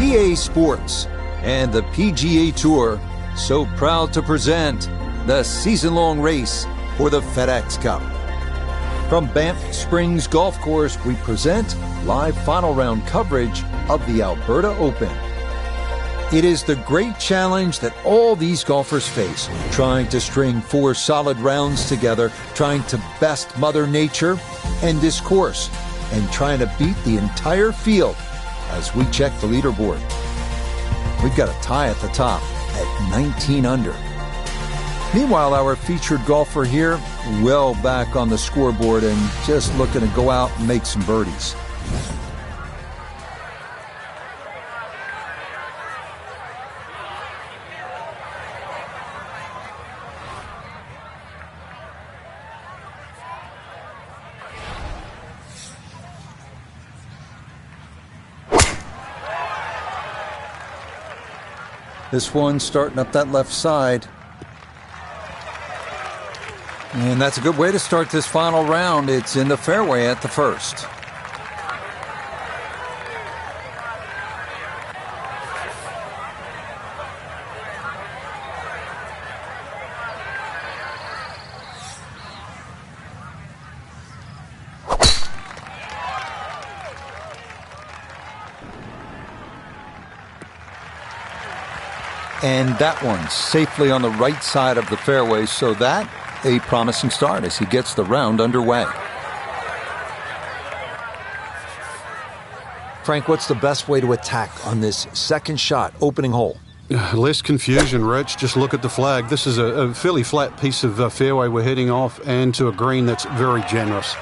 EA Sports and the PGA Tour so proud to present the season-long race for the FedEx Cup. From Banff Springs Golf Course, we present live final round coverage of the Alberta Open. It is the great challenge that all these golfers face, trying to string 4 solid rounds together, trying to best Mother Nature and this course, and trying to beat the entire field as we check the leaderboard. We've got a tie at the top at 19 under. Meanwhile, our featured golfer here, well back on the scoreboard and just looking to go out and make some birdies. This one starting up that left side. And that's a good way to start this final round. It's in the fairway at the first. And that one safely on the right side of the fairway, so that a promising start as he gets the round underway. Frank, what's the best way to attack on this second shot, opening hole? Less confusion, Rich. Just look at the flag. This is a fairly flat piece of fairway we're heading off, and to a green that's very generous.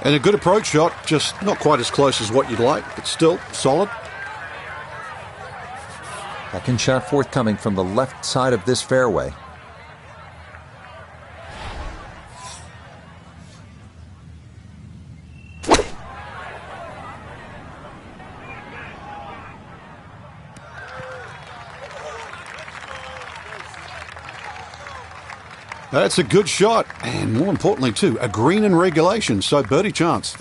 And a good approach shot, just not quite as close as what you'd like, but still solid. Second shot forthcoming from the left side of this fairway. That's a good shot, and more importantly too, a green in regulation, so birdie chance.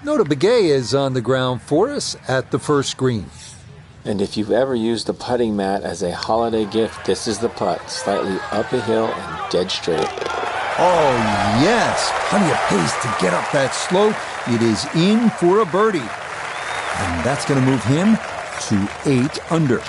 Nota Begay is on the ground for us at the first green. And if you've ever used a putting mat as a holiday gift, this is the putt. Slightly up a hill and dead straight. Oh, yes. Plenty of pace to get up that slope. It is in for a birdie. And that's going to move him to 8 under.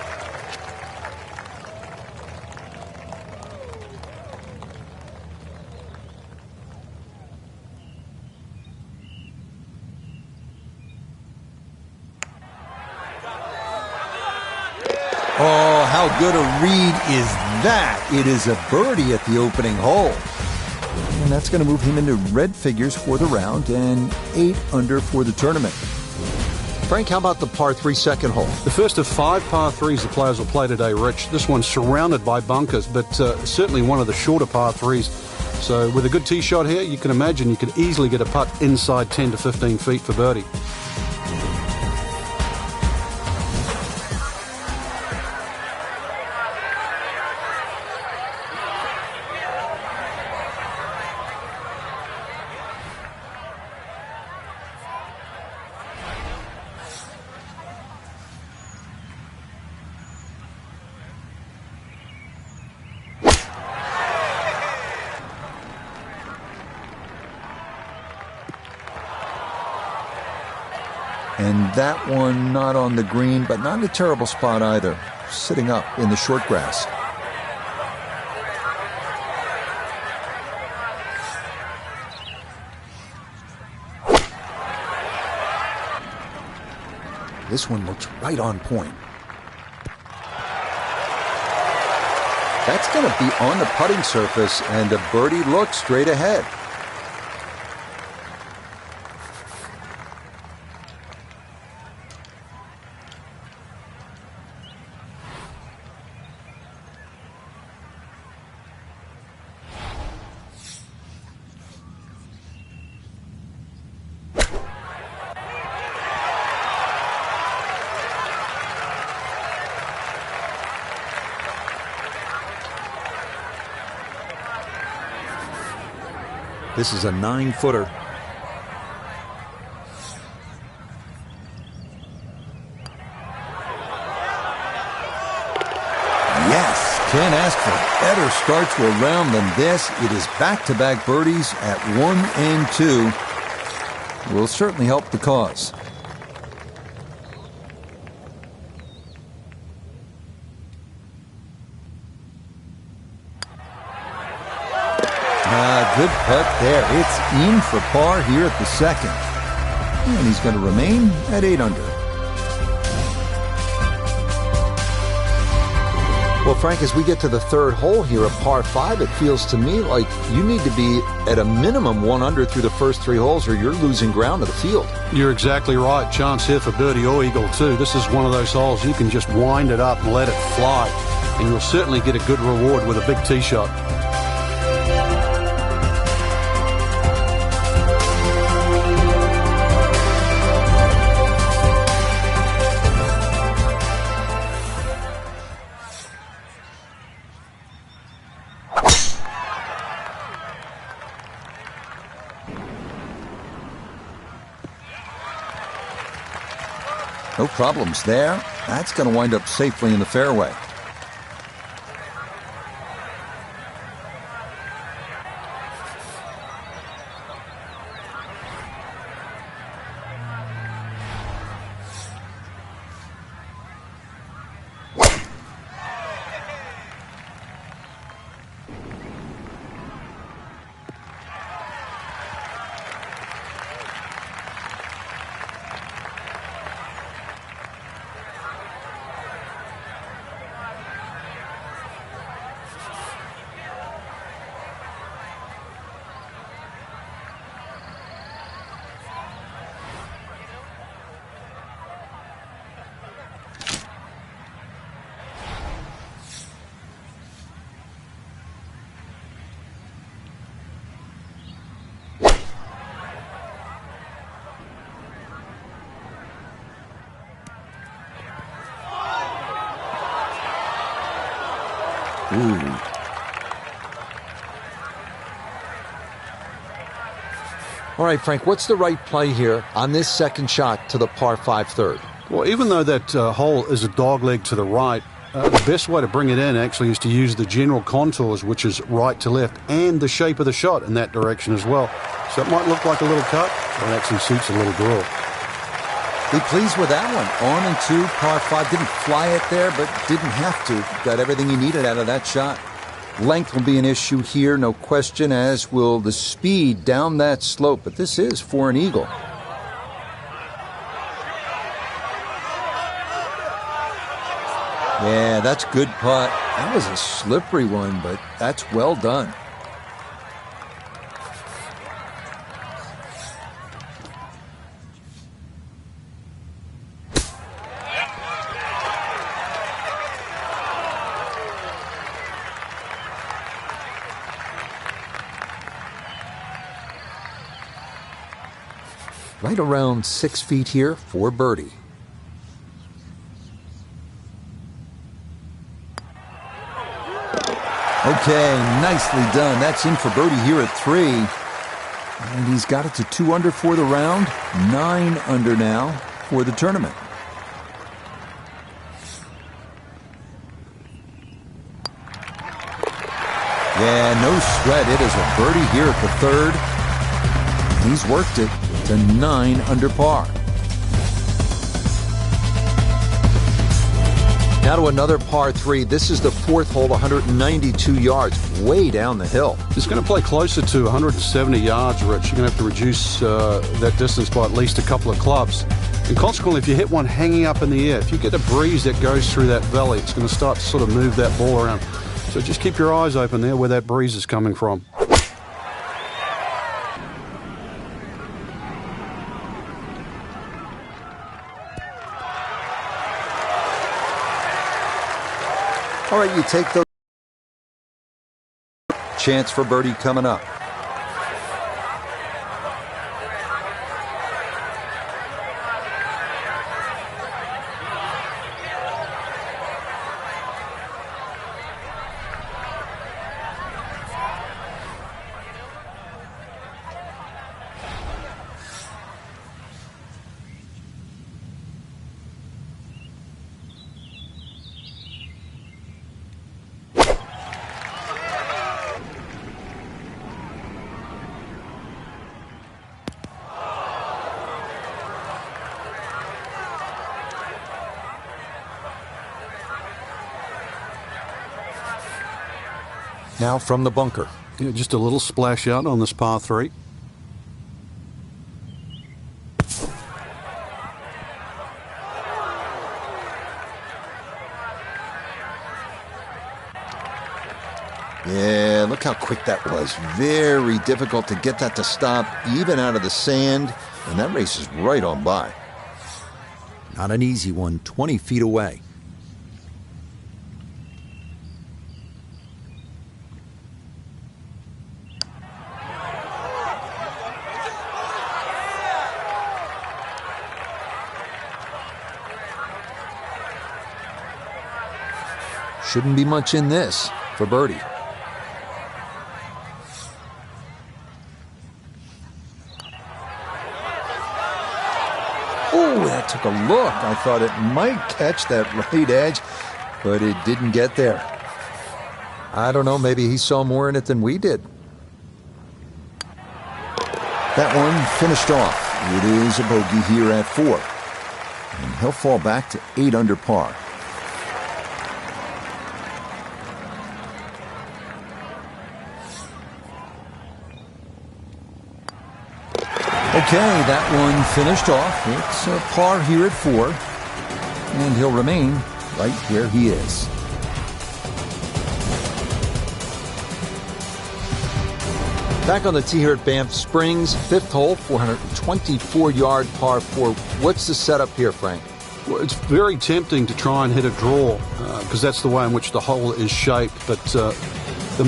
Oh, how good a read is that? It is a birdie at the opening hole. And that's going to move him into red figures for the round and 8 under for the tournament. Frank, how about the par 3 second hole? The first of 5 par 3s the players will play today, Rich. This one's surrounded by bunkers, but certainly one of the shorter par 3s. So with a good tee shot here, you can imagine you could easily get a putt inside 10 to 15 feet for birdie. And that one not on the green, but not in a terrible spot either. Sitting up in the short grass. This one looks right on point. That's going to be on the putting surface, and a birdie look straight ahead. This is a 9-footer. better start to a round than this. It is back-to-back birdies at 1 and 2. Will certainly help the cause. Good putt there. It's in for par here at the second. And he's going to remain at 8 under. Well, Frank, as we get to the third hole here at par 5, it feels to me like you need to be at a minimum 1 under through the first 3 holes or you're losing ground to the field. You're exactly right. Chance here for birdie or eagle too. This is one of those holes you can just wind it up and let it fly. And you'll certainly get a good reward with a big tee shot. No problems there. That's going to wind up safely in the fairway. Ooh. All right, Frank, what's the right play here on this second shot to the par 5 third? Well, even though that hole is a dogleg to the right, the best way to bring it in actually is to use the general contours, which is right to left, and the shape of the shot in that direction as well. So it might look like a little cut, but it actually suits a little draw. Be pleased with that one. On and 2, par 5. Didn't fly it there, but didn't have to. Got everything he needed out of that shot. Length will be an issue here, no question, as will the speed down that slope. But this is for an eagle. Yeah, that's good putt. That was a slippery one, but that's well done. Right around 6 feet here for birdie. Okay, nicely done. That's in for birdie here at 3. And he's got it to 2 under for the round, 9 under now for the tournament. Yeah, no sweat. It is a birdie here at the third. He's worked it to 9 under par. Now to another par 3. This is the fourth hole, 192 yards, way down the hill. It's going to play closer to 170 yards, Rich. You're going to have to reduce that distance by at least a couple of clubs. And consequently, if you hit one hanging up in the air, if you get a breeze that goes through that valley, it's going to start to sort of move that ball around. So just keep your eyes open there where that breeze is coming from. All right, you take the chance for birdie coming up. Now from the bunker. Yeah, just a little splash out on this par 3. Yeah, look how quick that was. Very difficult to get that to stop, even out of the sand, and that race is right on by. Not an easy one, 20 feet away. Shouldn't be much in this for birdie. Oh, that took a look. I thought it might catch that right edge, but it didn't get there. I don't know, maybe he saw more in it than we did. That one finished off. It is a bogey here at 4. And he'll fall back to 8 under par. Okay, that one finished off. It's a par here at 4. And he'll remain right where he is. Back on the tee here at Banff Springs, 5th hole, 424-yard par 4. What's the setup here, Frank? Well, it's very tempting to try and hit a draw because that's the way in which the hole is shaped. But the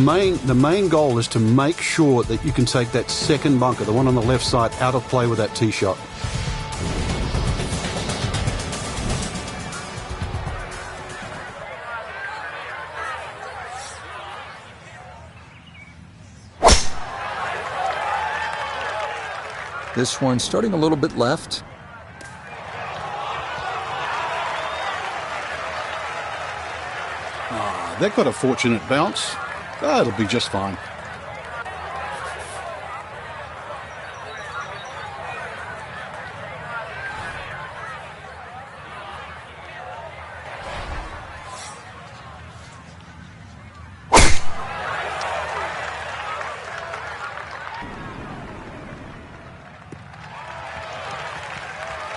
main goal is to make sure that you can take that second bunker, the one on the left side, out of play with that tee shot. This one starting a little bit left. That got a fortunate bounce. It'll be just fine.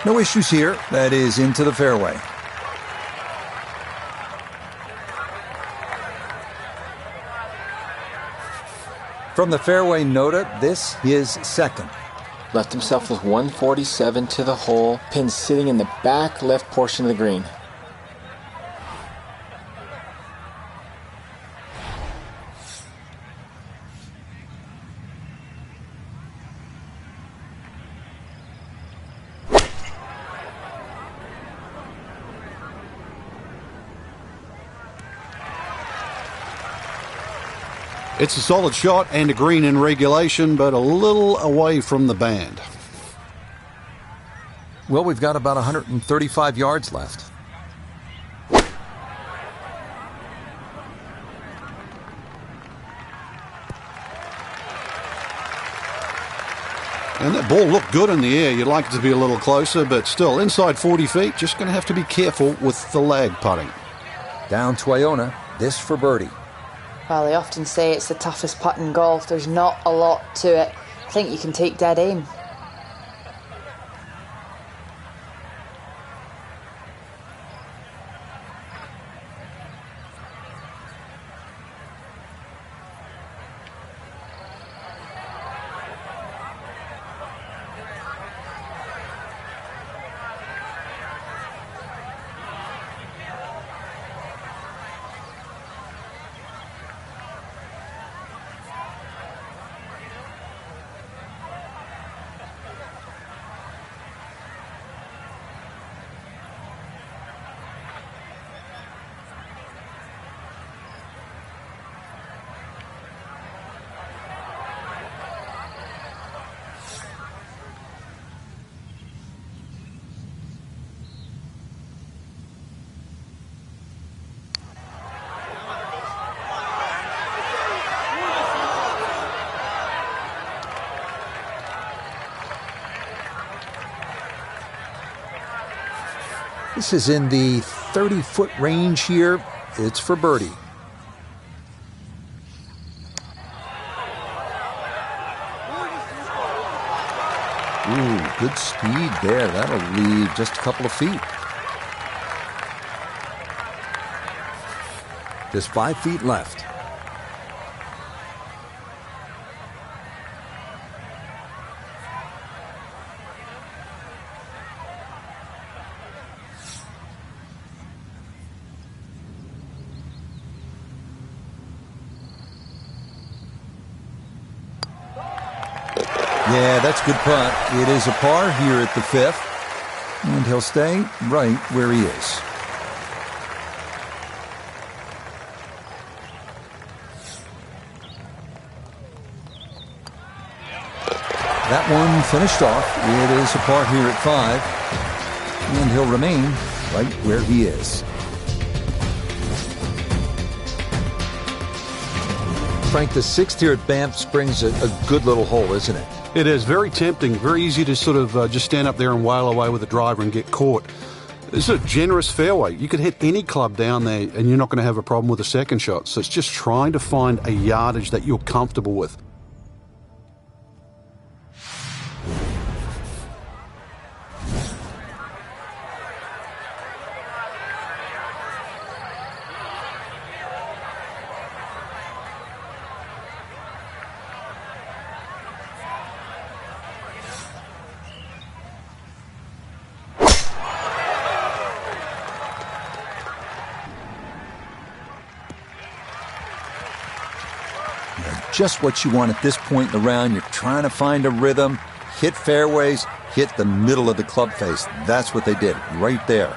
No issues here. That is into the fairway. From the fairway nota, this is second. Left himself with 147 to the hole. Pin sitting in the back left portion of the green. It's a solid shot and a green in regulation, but a little away from the band. Well, we've got about 135 yards left. And that ball looked good in the air. You'd like it to be a little closer, but still, inside 40 feet, just going to have to be careful with the lag putting. Down to Iona, this for birdie. Well, they often say it's the toughest putt in golf. There's not a lot to it. I think you can take dead aim. This is in the 30-foot range here. It's for birdie. Ooh, good speed there. That'll leave just a couple of feet. Just 5 feet left. Yeah, that's a good putt. It is a par here at the 5th, and he'll stay right where he is. That one finished off. It is a par here at 5, and he'll remain right where he is. Frank, the 6th here at Banff Springs, a good little hole, isn't it? It is very tempting, very easy to sort of just stand up there and wail away with the driver and get caught. It's a generous fairway. You could hit any club down there and you're not going to have a problem with a second shot. So it's just trying to find a yardage that you're comfortable with. Just what you want at this point in the round. You're trying to find a rhythm, hit fairways, hit the middle of the club face. That's what they did right there.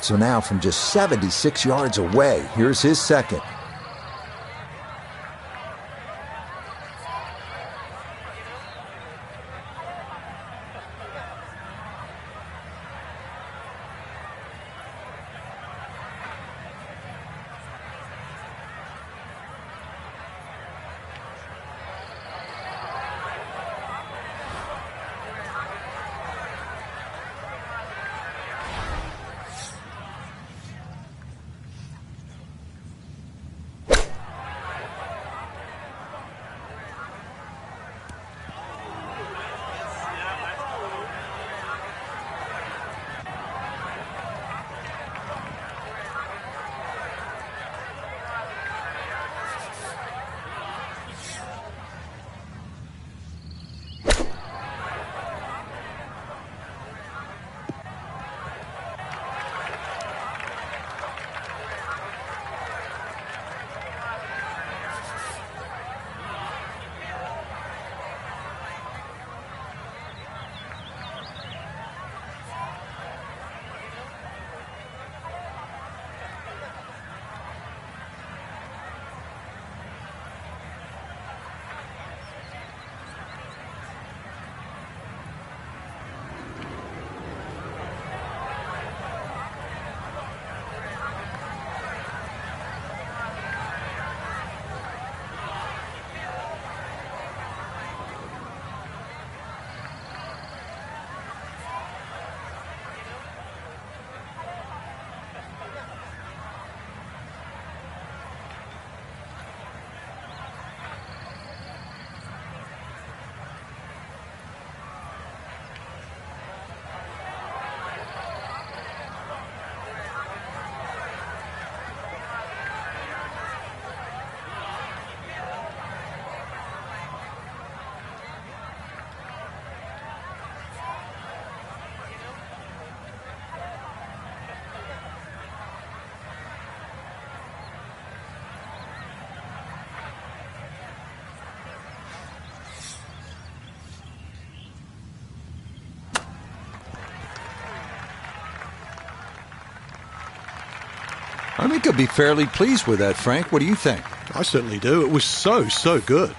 So now from just 76 yards away, here's his second. I think he'll be fairly pleased with that, Frank. What do you think? I certainly do. It was so good.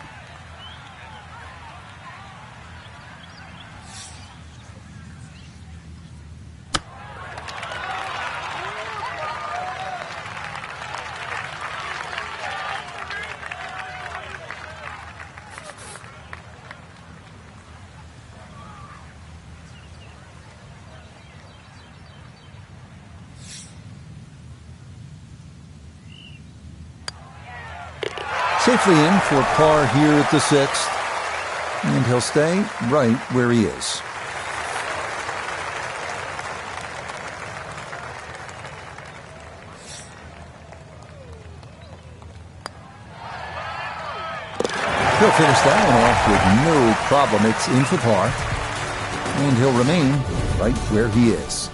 Safely in for par here at the 6th, and he'll stay right where he is. He'll finish that one off with no problem. It's in for par, and he'll remain right where he is.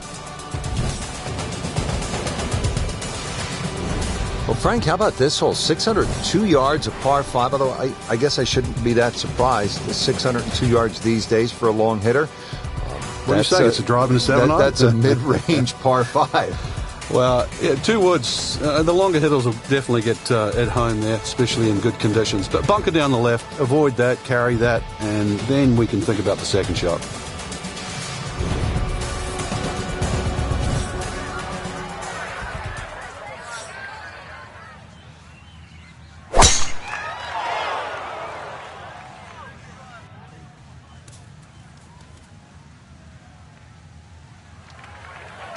Well, Frank, how about this hole? 602 yards, a par 5, although I guess I shouldn't be that surprised. The 602 yards these days for a long hitter. What do you say? It's a drive and a 7-iron? That's a mid-range par 5. Well, yeah, 2 woods. The longer hitters will definitely get at home there, especially in good conditions. But bunker down the left, avoid that, carry that, and then we can think about the second shot.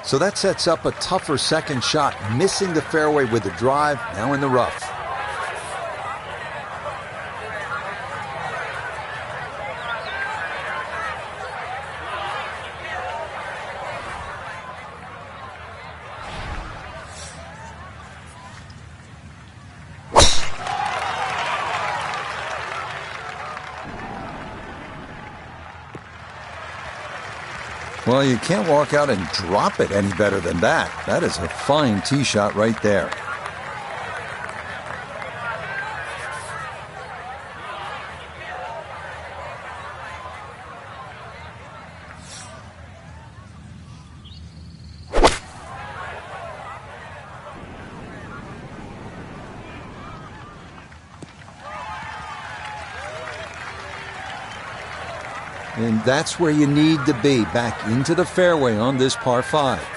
So that sets up a tougher second shot, missing the fairway with the drive, now in the rough. Well, you can't walk out and drop it any better than that. That is a fine tee shot right there. And that's where you need to be, back into the fairway on this par 5.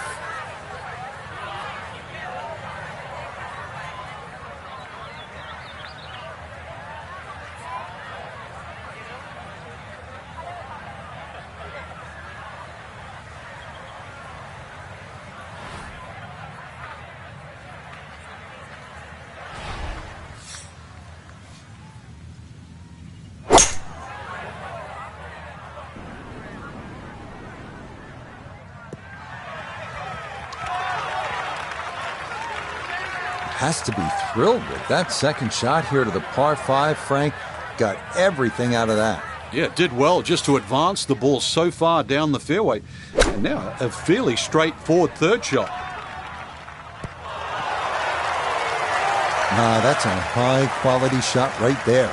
Has to be thrilled with that second shot here to the par 5. Frank got everything out of that. Yeah, did well just to advance the ball so far down the fairway. And now a fairly straightforward third shot. That's a high-quality shot right there.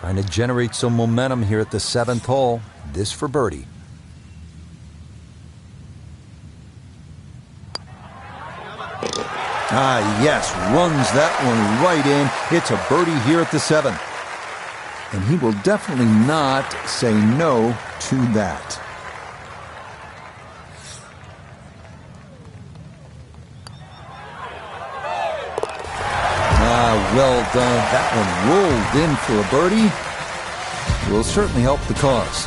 Trying to generate some momentum here at the 7th hole. This for birdie. Yes, runs that one right in. It's a birdie here at the 7th. And he will definitely not say no to that. well done. That one rolled in for a birdie. Will certainly help the cause.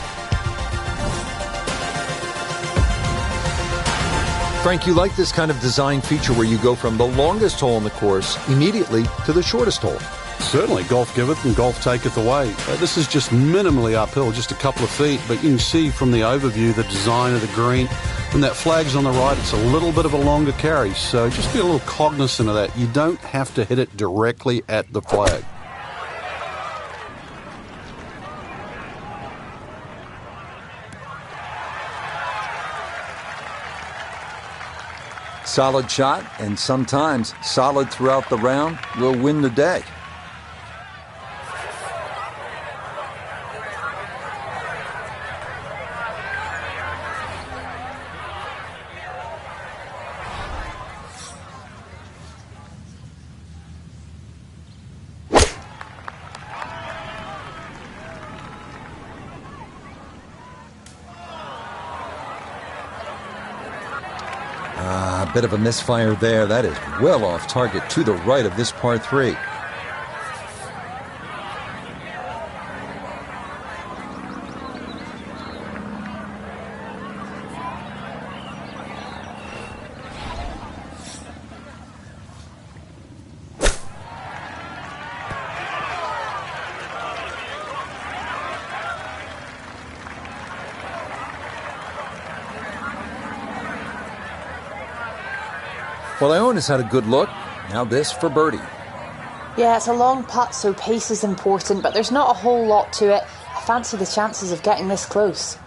Frank, you like this kind of design feature where you go from the longest hole in the course immediately to the shortest hole. Certainly, golf giveth and golf taketh away. This is just minimally uphill, just a couple of feet, but you can see from the overview the design of the green. When that flag's on the right, it's a little bit of a longer carry, so just be a little cognizant of that. You don't have to hit it directly at the flag. Solid shot, and sometimes solid throughout the round, will win the day. A bit of a misfire there. That is well off target to the right of this par 3. Well, Ione has had a good look. Now this for birdie. Yeah, it's a long putt, so pace is important, but there's not a whole lot to it. I fancy the chances of getting this close.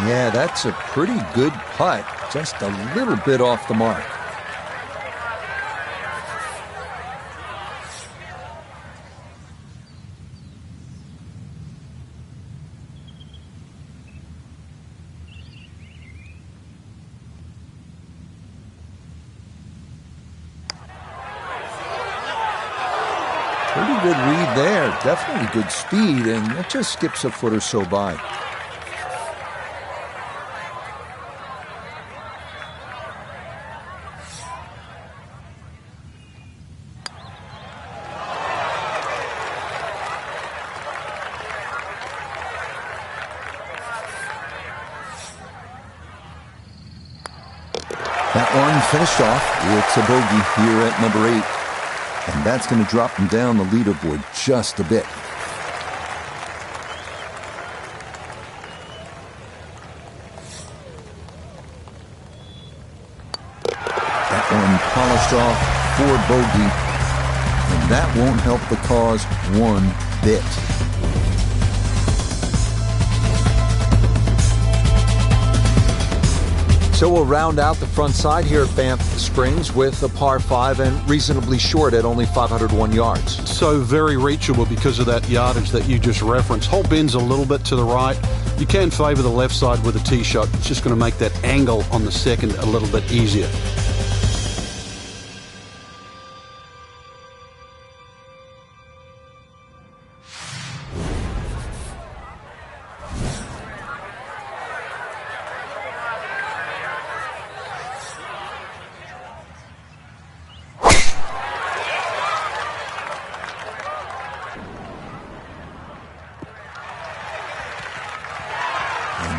Yeah, that's a pretty good putt. Just a little bit off the mark. Pretty good read there. Definitely good speed, and it just skips a foot or so by. That one finished off. It's a bogey here at number 8. And that's going to drop him down the leaderboard just a bit. That one polished off for bogey. And that won't help the cause one bit. So we'll round out the front side here at Banff Springs with a par 5 and reasonably short at only 501 yards. So very reachable because of that yardage that you just referenced. Hole bends a little bit to the right. You can favour the left side with a tee shot. It's just going to make that angle on the second a little bit easier.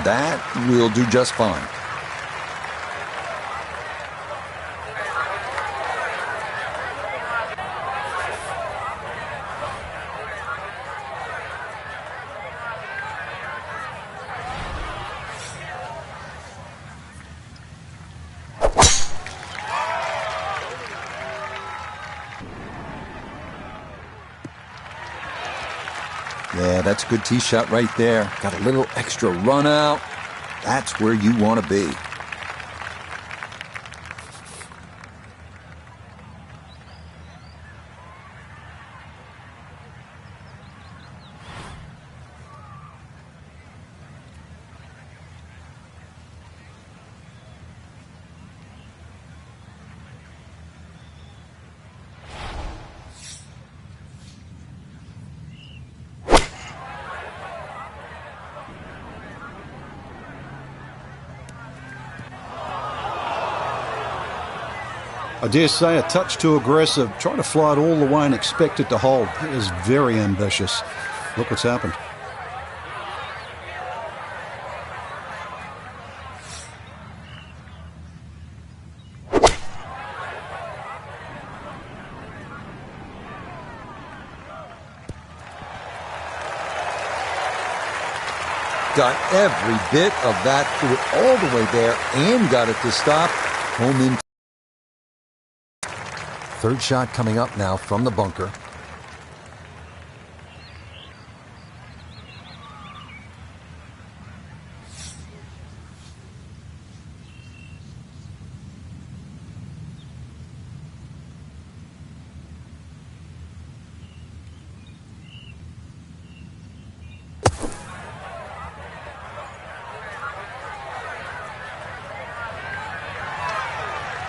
That will do just fine. Yeah, that's a good tee shot right there. Got a little extra run out. That's where you want to be. I dare say a touch too aggressive, trying to fly it all the way and expect it to hold. It is very ambitious. Look what's happened. Got every bit of that, threw it all the way there and got it to stop. Home in. Third shot coming up now from the bunker.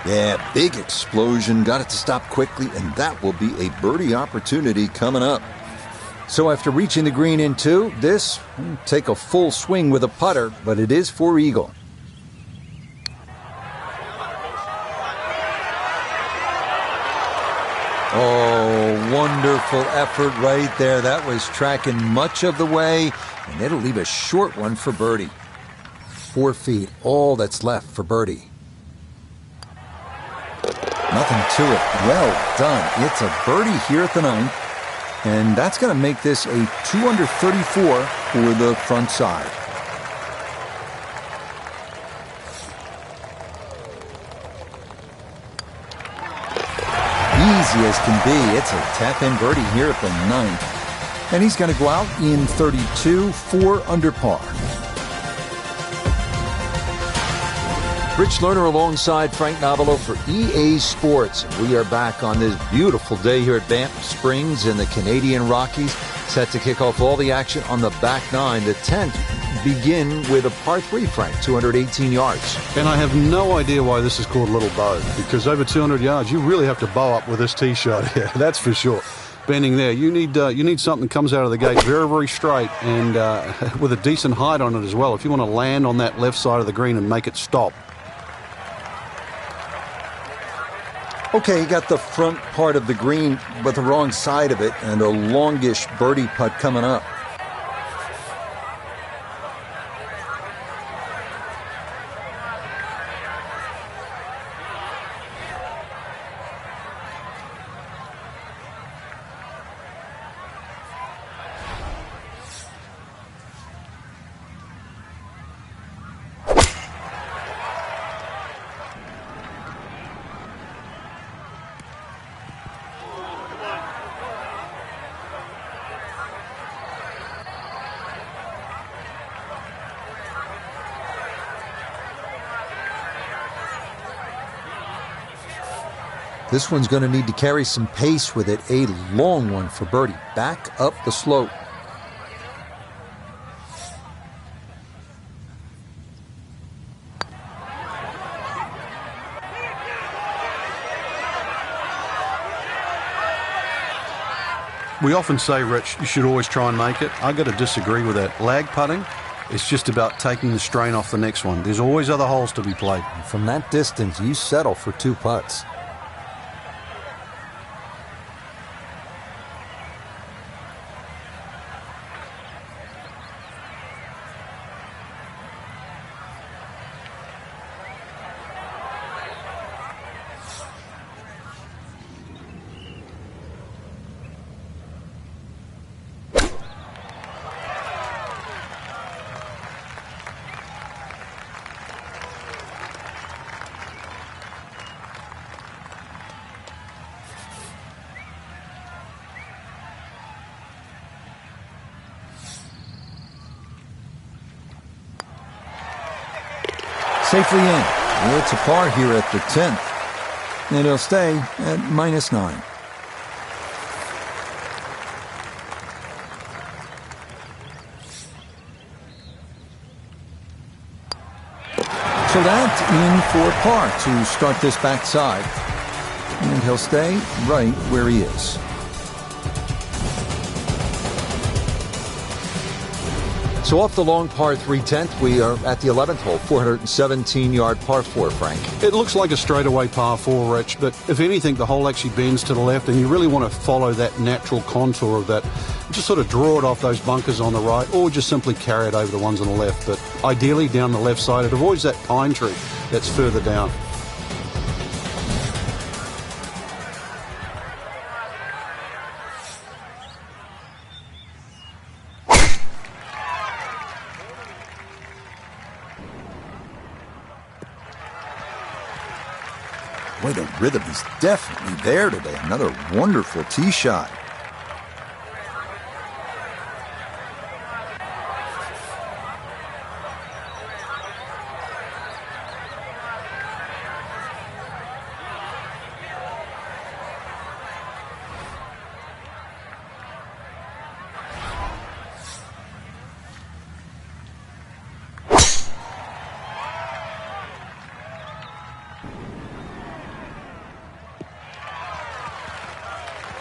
Yeah, big explosion. Got it to stop quickly, and that will be a birdie opportunity coming up. So after reaching the green in two, this will take a full swing with a putter, but it is for eagle. Oh, wonderful effort right there. That was tracking much of the way, and it'll leave a short one for birdie. 4 feet, all that's left for birdie. Nothing to it. Well done. It's a birdie here at the ninth, and that's going to make this a 2 under 34 for the front side. Easy as can be. It's a tap-in birdie here at the ninth, and he's going to go out in 32, 4 under par. Rich Lerner alongside Frank Novello for EA Sports. We are back on this beautiful day here at Banff Springs in the Canadian Rockies, set to kick off all the action on the back nine. The 10th begin with a par 3, Frank, 218 yards. And I have no idea why this is called Little Bow, because over 200 yards, you really have to bow up with this tee shot here. That's for sure. Bending there, you need something that comes out of the gate very, very straight and with a decent height on it as well. If you want to land on that left side of the green and make it stop. Okay, he got the front part of the green, but the wrong side of it, and a longish birdie putt coming up. This one's going to need to carry some pace with it. A long one for birdie. Back up the slope. We often say, Rich, you should always try and make it. I've got to disagree with that. Lag putting, it's just about taking the strain off the next one. There's always other holes to be played. From that distance, you settle for 2 putts. Safely in. It's a par here at the 10th. And it'll stay at -9. So that's in for par to start this backside. And he'll stay right where he is. So off the long par 3 10th, we are at the 11th hole, 417-yard par 4, Frank. It looks like a straightaway par 4, Rich, but if anything, the hole actually bends to the left, and you really want to follow that natural contour of that. Just sort of draw it off those bunkers on the right, or just simply carry it over the ones on the left. But ideally, down the left side, it avoids that pine tree that's further down. Boy, the rhythm is definitely there today. Another wonderful tee shot.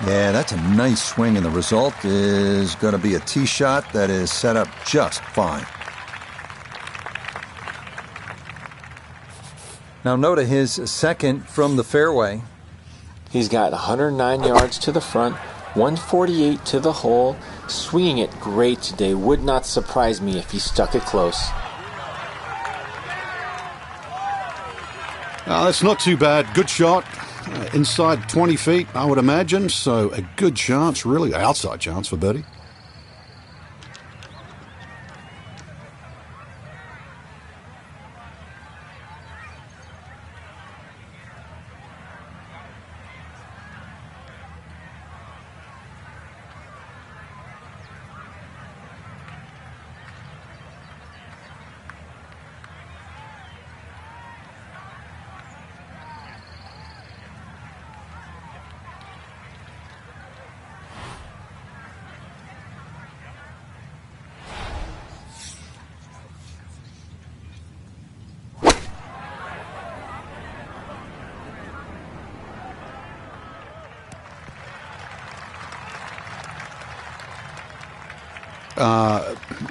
Yeah, that's a nice swing, and the result is going to be a tee shot that is set up just fine. Now Noda, his second from the fairway. He's got 109 yards to the front, 148 to the hole, swinging it great today. Would not surprise me if he stuck it close. That's not too bad. Good shot. Inside 20 feet, I would imagine. So a good chance, really outside chance for birdie.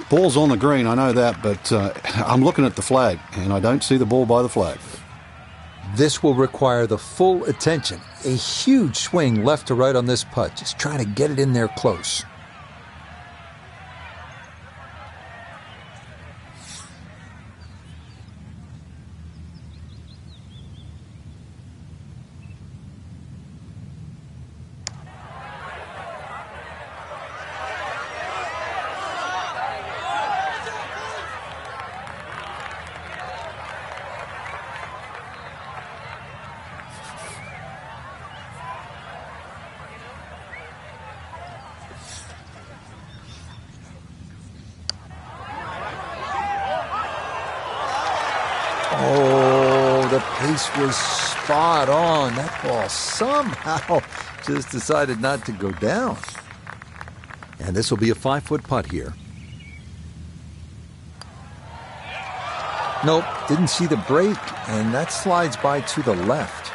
Ball's on the green, I know that, but I'm looking at the flag, and I don't see the ball by the flag. This will require the full attention. A huge swing left to right on this putt, just trying to get it in there close. Oh, the pace was spot on. That ball somehow just decided not to go down. And this will be a 5-foot putt here. Nope, didn't see the break, and that slides by to the left.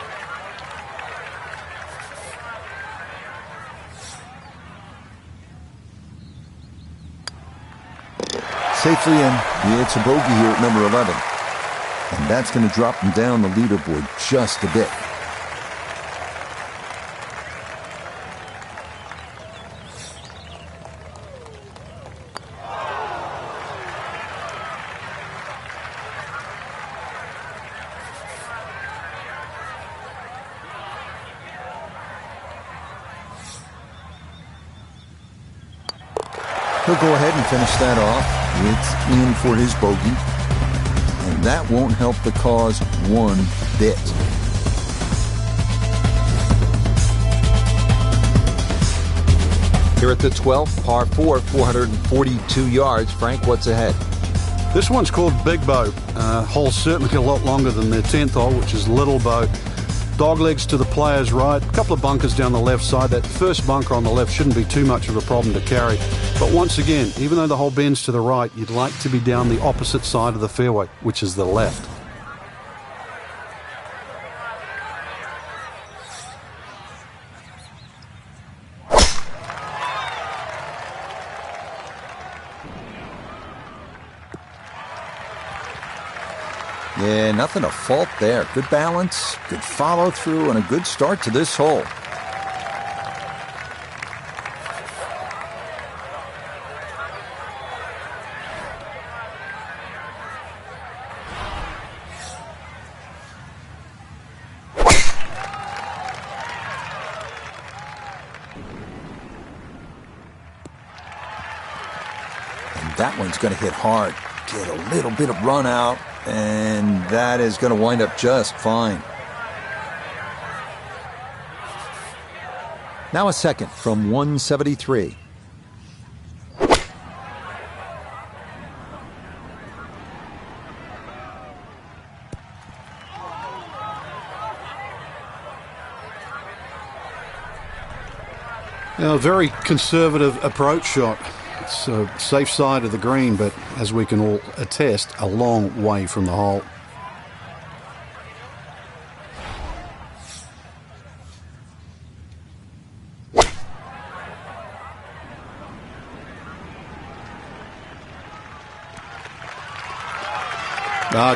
Safely in. It's a bogey here at number 11. And that's going to drop him down the leaderboard just a bit. He'll go ahead and finish that off. It's in for his bogey. And that won't help the cause one bit. Here at the 12th, par 4, 442 yards. Frank, what's ahead? This one's called Big Bow. Hole's certainly a lot longer than the 10th hole, which is Little Bow. Dog legs to the player's right, a couple of bunkers down the left side. That first bunker on the left shouldn't be too much of a problem to carry. But once again, even though the hole bends to the right, you'd like to be down the opposite side of the fairway, which is the left. Yeah, nothing to fault there. Good balance, good follow through, and a good start to this hole. That one's going to hit hard. Get a little bit of run out, and that is going to wind up just fine. Now a second from 173. A very conservative approach shot. It's a safe side of the green, but as we can all attest, a long way from the hole.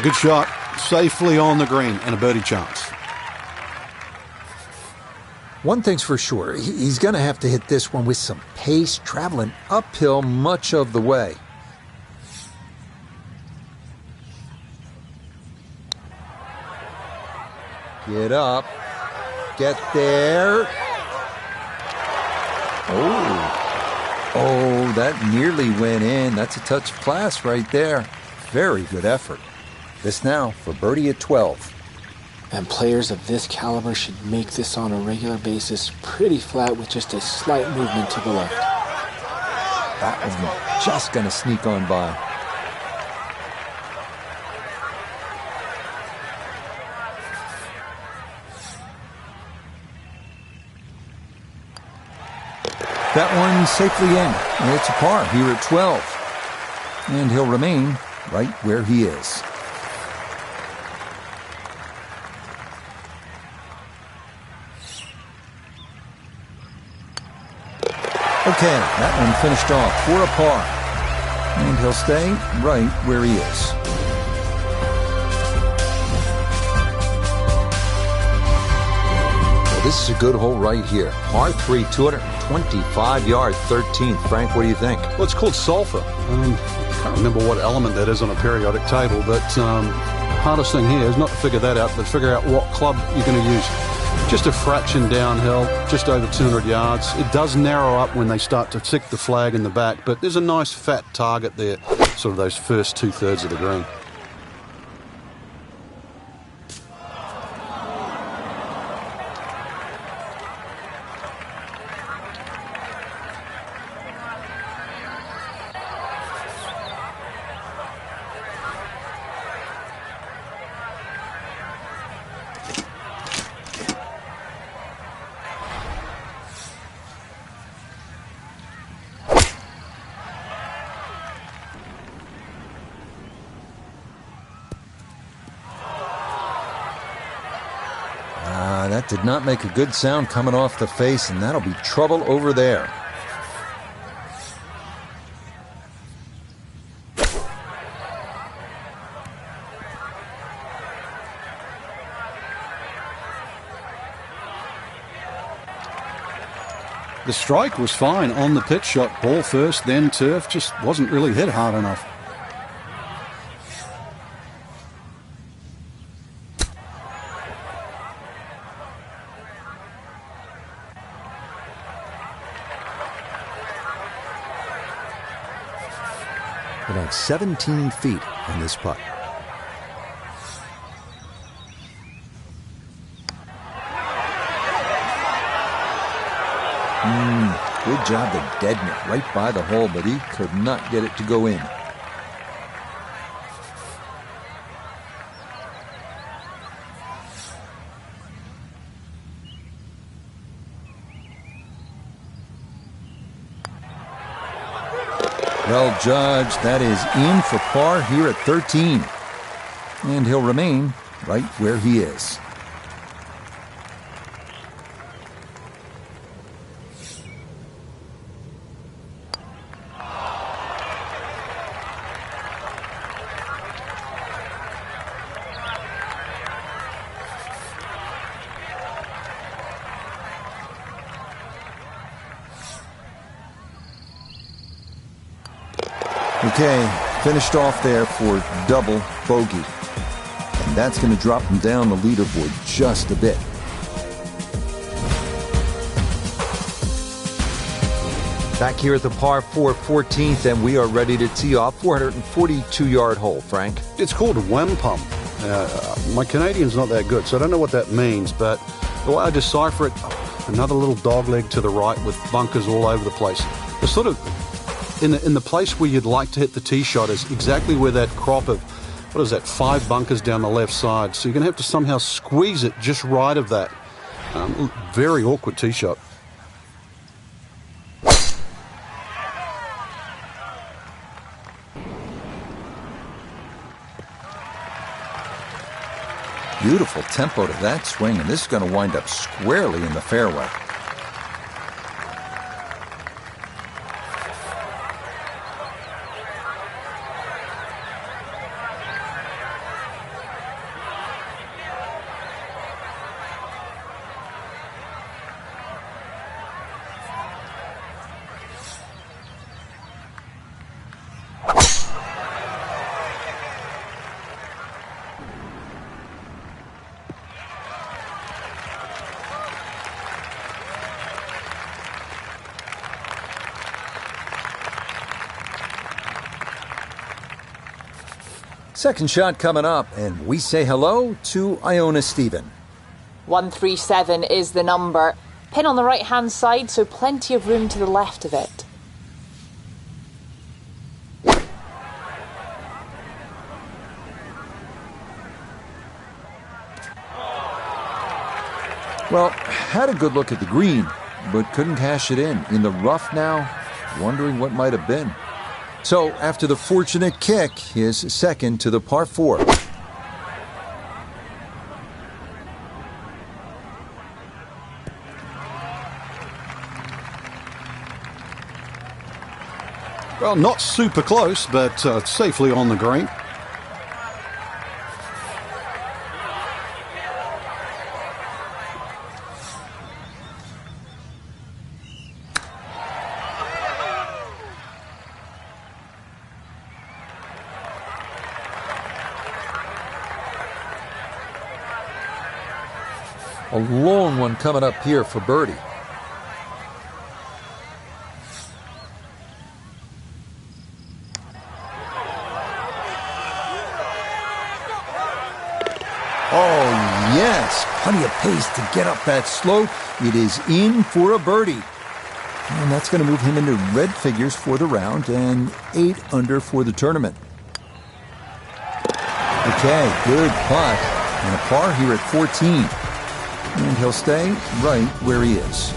Good shot. Safely on the green and a birdie chance. One thing's for sure, he's going to have to hit this one with some pace, traveling uphill much of the way. Get up. Get there. Oh, that nearly went in. That's a touch of class right there. Very good effort. This now for birdie at 12. And players of this caliber should make this on a regular basis pretty flat with just a slight movement to the left. That one just going to sneak on by. That one safely in. It's a par here at 12. And he'll remain right where he is. Okay, that one finished off for a par. And he'll stay right where he is. Well, this is a good hole right here. Par 3, 225 yard, 13th. Frank, what do you think? Well, it's called sulfur. I can't remember what element that is on a periodic table, but hardest thing here is not to figure that out, but figure out what club you're going to use. Just a fraction downhill, just over 200 yards. It does narrow up when they start to tick the flag in the back, but there's a nice fat target there, sort of those first 2/3 of the green. That did not make a good sound coming off the face, and that'll be trouble over there. The strike was fine on the pitch shot. Ball first, then turf. Just wasn't really hit hard enough. About 17 feet on this putt. Good job to deaden it right by the hole, but he could not get it to go in. Well judged, that is in for par here at 13. And he'll remain right where he is. Okay, finished off there for double bogey. And that's going to drop him down the leaderboard just a bit. Back here at the par 4 14th, and we are ready to tee off 442-yard hole, Frank. It's called wampum. My Canadian's not that good, so I don't know what that means, but the way I decipher it, another little dog leg to the right with bunkers all over the place. The sort of, in the place where you'd like to hit the tee shot is exactly where that crop of, 5 bunkers down the left side. So you're going to have to somehow squeeze it just right of that. Very awkward tee shot. Beautiful tempo to that swing, and this is going to wind up squarely in the fairway. Second shot coming up, and we say hello to Iona Stephen. 137 is the number. Pin on the right-hand side, so plenty of room to the left of it. Well, had a good look at the green, but couldn't cash it in the rough now, wondering what might have been. So, after the fortunate kick, his second to the par 4. Well, not super close, but safely on the green. A long one coming up here for birdie. Oh, yes. Plenty of pace to get up that slope. It is in for a birdie. And that's going to move him into red figures for the round and 8 under for the tournament. Okay, good putt. And a par here at 14. And he'll stay right where he is.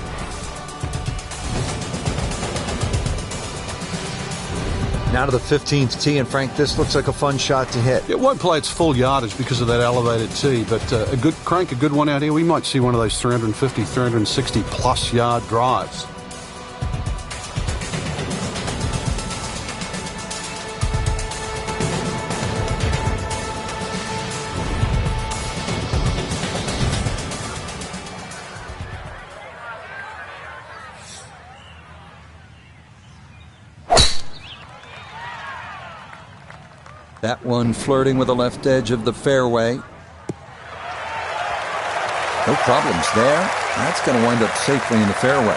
Now to the 15th tee, and Frank, this looks like a fun shot to hit. It won't play its full yardage because of that elevated tee, but a good one out here. We might see one of those 350, 360 plus yard drives. That one flirting with the left edge of the fairway. No problems there. That's going to wind up safely in the fairway.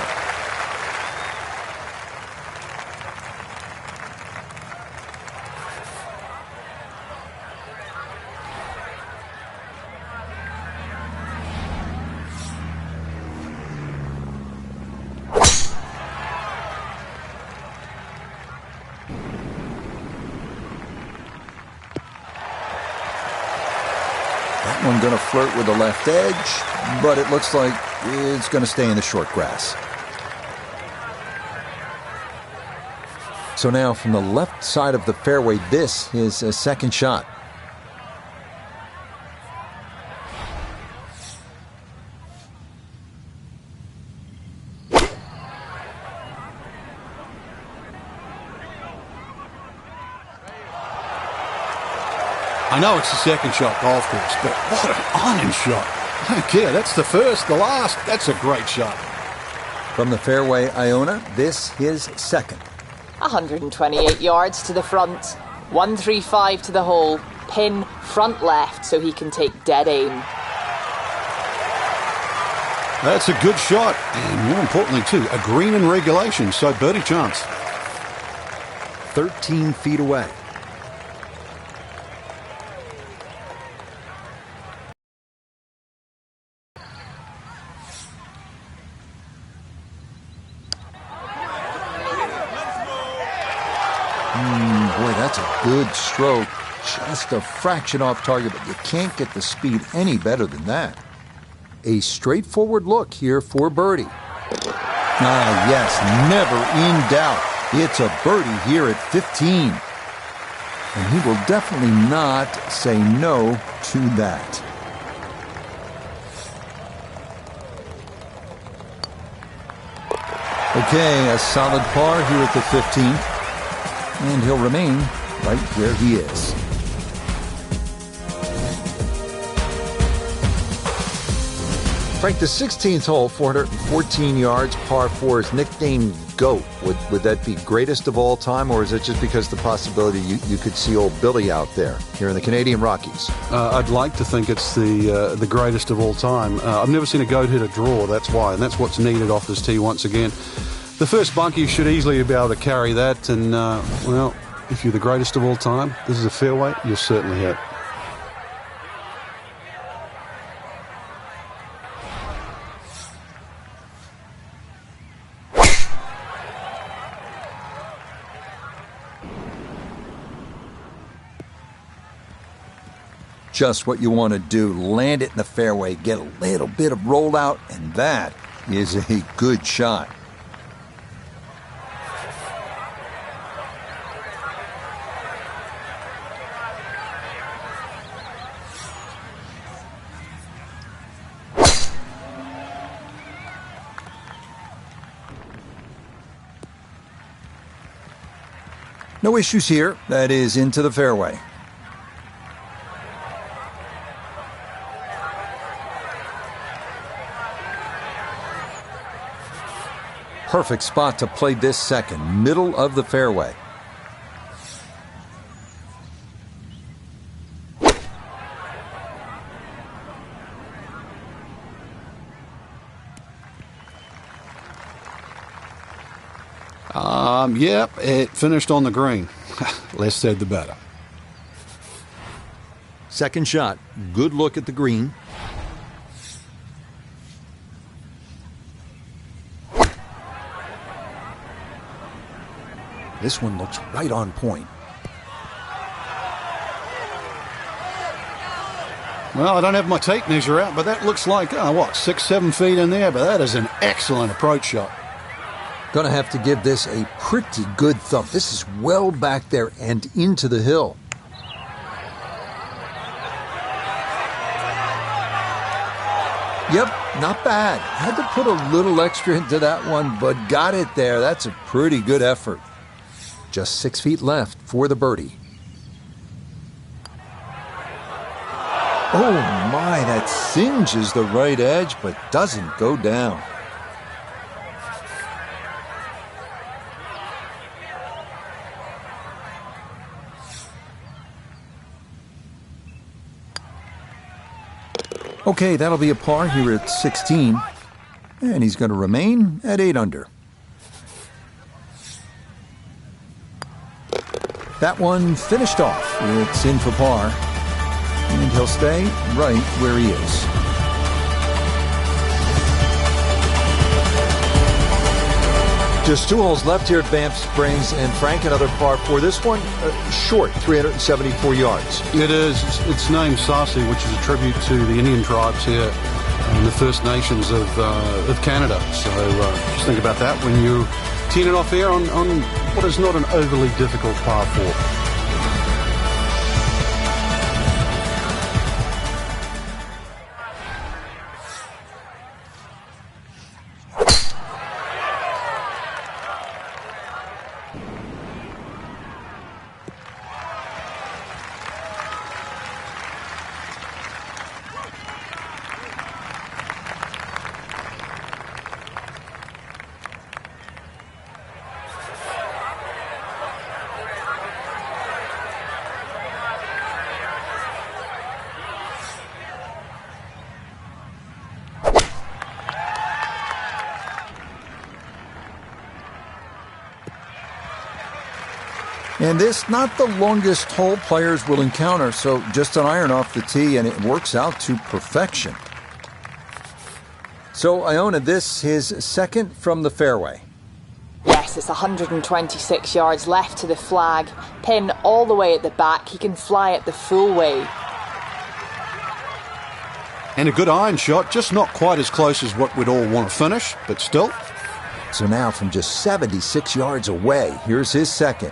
That one going to flirt with the left edge, but it looks like it's going to stay in the short grass. So now from the left side of the fairway, this is a second shot. I know it's the second shot golf course, but what an iron shot. I don't care. That's the first, the last. That's a great shot. From the fairway, Iona, this his second. 128 yards to the front. 135 to the hole. Pin front left so he can take dead aim. That's a good shot, and more importantly too, a green in regulation, so birdie chance. 13 feet away. Boy, that's a good stroke. Just a fraction off target, but you can't get the speed any better than that. A straightforward look here for birdie. Ah, yes, never in doubt. It's a birdie here at 15. And he will definitely not say no to that. Okay, a solid par here at the 15th. And he'll remain right where he is. Frank, the 16th hole, 414 yards, par 4 is nicknamed GOAT. Would that be greatest of all time, or is it just because the possibility you could see old Billy out there here in the Canadian Rockies? I'd like to think it's the greatest of all time. I've never seen a GOAT hit a draw, that's why, and that's what's needed off this tee once again. The first bunkie should easily be able to carry that, and, well, if you're the greatest of all time, this is a fairway, you'll certainly hit. Just what you want to do. Land it in the fairway, get a little bit of rollout, and that is a good shot. No issues here. That is into the fairway. Perfect spot to play this second, middle of the fairway. Yep, it finished on the green. Less said the better. Second shot, good look at the green. This one looks right on point. Well, I don't have my tape measure out, but that looks like, 6-7 feet in there, but that is an excellent approach shot. Gonna have to give this a pretty good thump. This is well back there and into the hill. Yep, not bad. Had to put a little extra into that one, but got it there. That's a pretty good effort. Just 6 feet left for the birdie. Oh my, that singes the right edge, but doesn't go down. Okay, that'll be a par here at 16. And he's going to remain at 8 under. That one finished off. It's in for par. And he'll stay right where he is. Just 2 holes left here at Banff Springs, and Frank, another par 4. This one short, 374 yards. It is. It's named Sarsi, which is a tribute to the Indian tribes here and the First Nations of Canada. So just think about that when you're teeing it off here on what is not an overly difficult par 4. And this, not the longest hole players will encounter, so just an iron off the tee, and it works out to perfection. So, Iona, this his second from the fairway. Yes, it's 126 yards left to the flag. Pin all the way at the back. He can fly it the full way. And a good iron shot, just not quite as close as what we'd all want to finish, but still. So now from just 76 yards away, here's his second.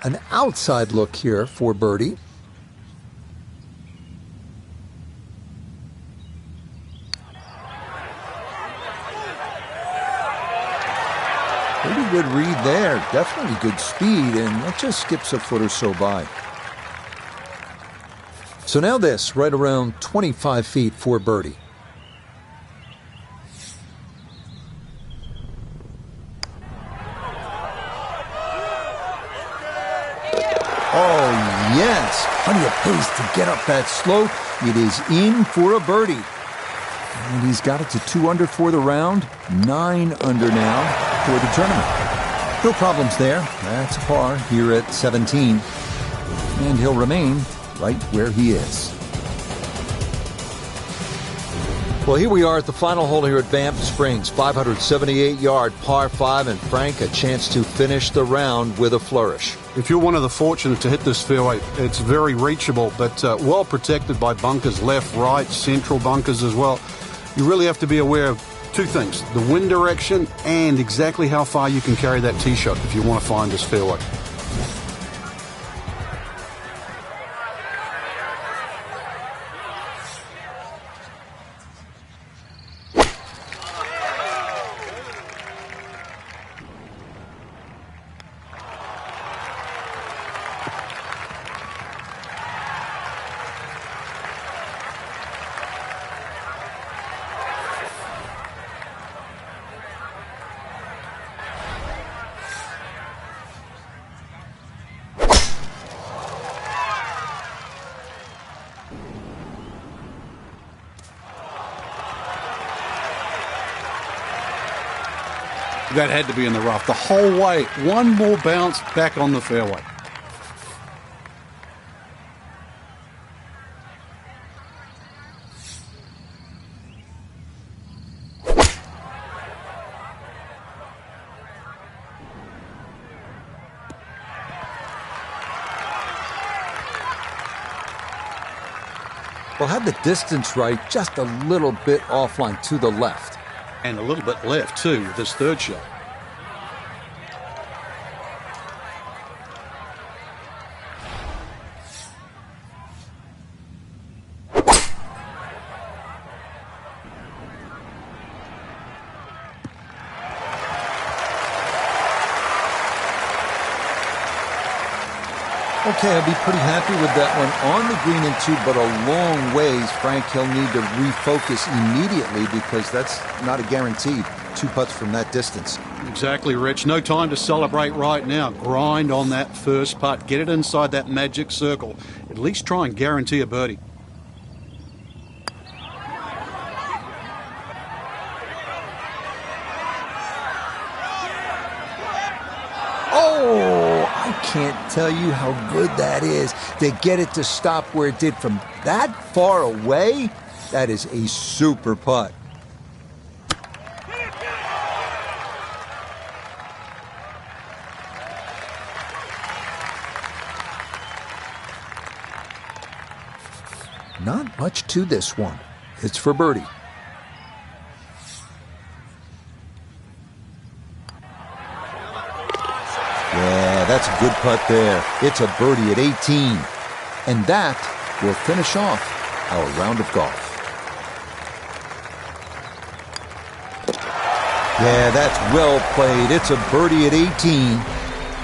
An outside look here for birdie. Pretty good read there. Definitely good speed, and that just skips a foot or so by. So now this, right around 25 feet for birdie. Oh, yes. Plenty of pace to get up that slope. It is in for a birdie. And he's got it to 2 under for the round, 9 under now for the tournament. No problems there. That's a par here at 17. And he'll remain right where he is. Well, here we are at the final hole here at Banff Springs. 578-yard par 5, and Frank, a chance to finish the round with a flourish. If you're one of the fortunate to hit this fairway, it's very reachable, but well protected by bunkers, left, right, central bunkers as well. You really have to be aware of two things: the wind direction and exactly how far you can carry that tee shot if you want to find this fairway. That had to be in the rough the whole way. One more bounce back on the fairway. Well, had the distance right, just a little bit offline to the left. And a little bit left, too, with his third shot. Okay, I'll be pretty happy with that one on the green and 2, but a long ways. Frank, he'll need to refocus immediately because that's not a guaranteed 2 putts from that distance. Exactly, Rich. No time to celebrate right now. Grind on that first putt. Get it inside that magic circle. At least try and guarantee a birdie. Can't tell you how good that is to get it to stop where it did from that far away. That is a super putt. Not much to this one. It's for birdie. Yeah, that's a good putt there. It's a birdie at 18. And that will finish off our round of golf. Yeah, that's well played. It's a birdie at 18.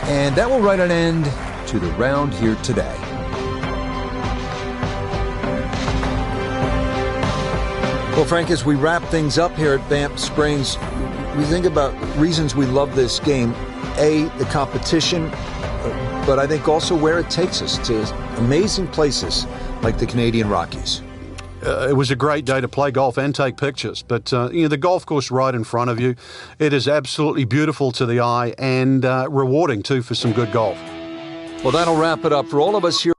And that will write an end to the round here today. Well, Frank, as we wrap things up here at Banff Springs, we think about reasons we love this game. A, the competition, but I think also where it takes us to amazing places like the Canadian Rockies. It was a great day to play golf and take pictures, but the golf course right in front of you, it is absolutely beautiful to the eye and rewarding too for some good golf. Well, that'll wrap it up for all of us here.